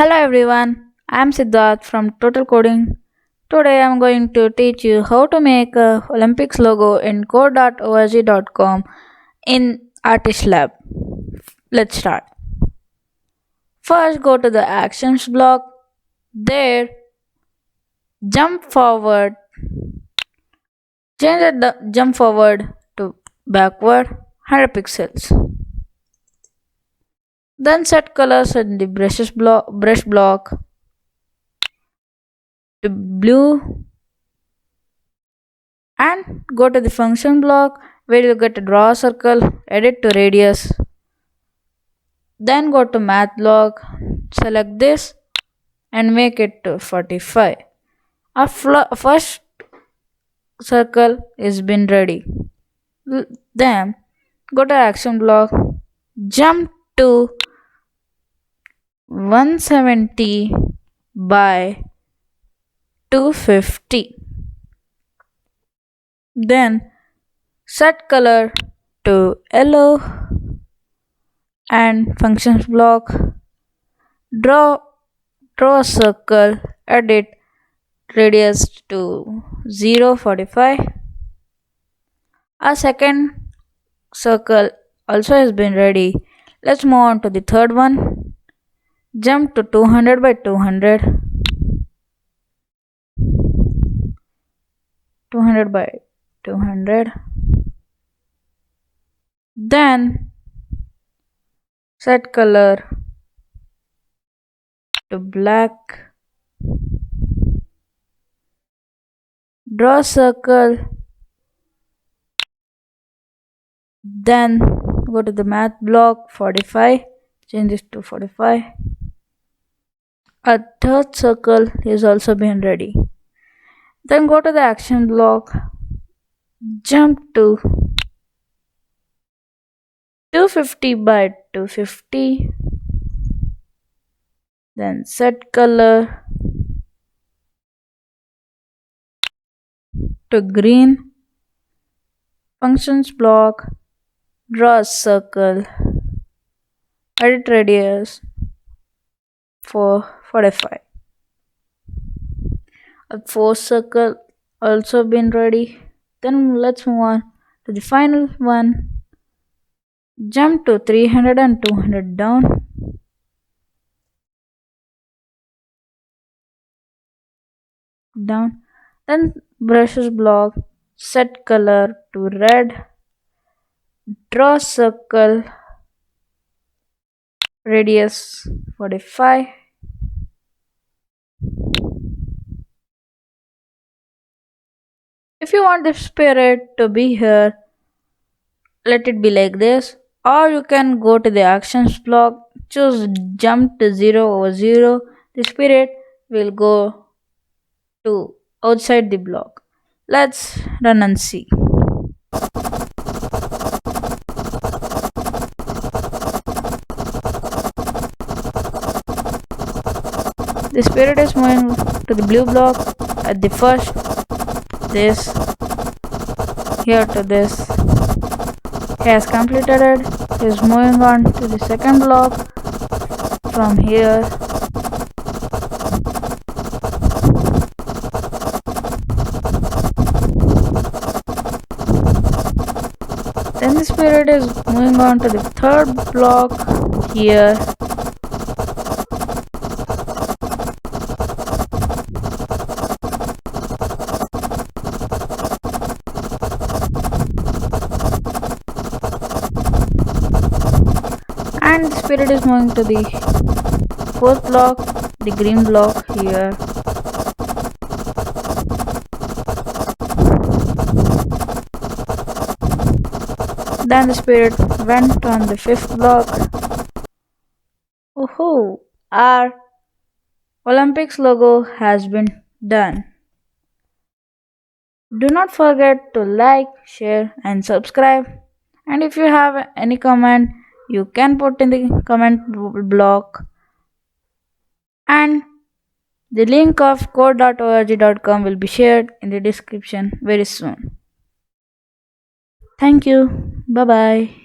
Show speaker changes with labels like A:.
A: Hello everyone, I'm Siddharth from Total Coding. Today I'm going to teach you how to make a Olympics logo in code.org.com in Artist Lab. Let's start. First go to the actions block. There, jump forward. Change the jump forward to backward 100 pixels. Then set colors in the brush block to blue and go to the function block where you get to draw a circle, edit to radius. Then go to math block, select this and make it to 45. Our first circle is been ready. Then go to action block, jump to 170 by 250. Then set color to yellow and functions block. Draw a circle, edit radius to 0.45. Our second circle also has been ready. Let's move on to the third one. Jump to 200 by 200. 200 by 200. Then set color to black. Draw a circle. Then go to the math block 45. Change this to 45. A third circle is also been ready. Then go to the action block. Jump to 250 by 250. Then set color to green. Functions block. Draw a circle. Edit radius for 45. A fourth circle also been ready. Then let's move on to the final one. Jump to 300 and 200 down. Then brushes block, set color to red, draw circle, radius 45. If you want the spirit to be here, let it be like this, or you can go to the actions block, choose jump to 0/0. The spirit will go to outside the block. Let's run and see. The spirit is moving to the blue block at the first, this, here to this. He has completed it. He is moving on to the second block from here. Then the spirit is moving on to the third block here. And the spirit is moving to the fourth block, the green block here. Then the spirit went on the fifth block. Oh, our Olympics logo has been done. Do not forget to like, share and subscribe. And if you have any comment, you can put in the comment block. And the link of code.org.com will be shared in the description very soon. Thank you. Bye bye.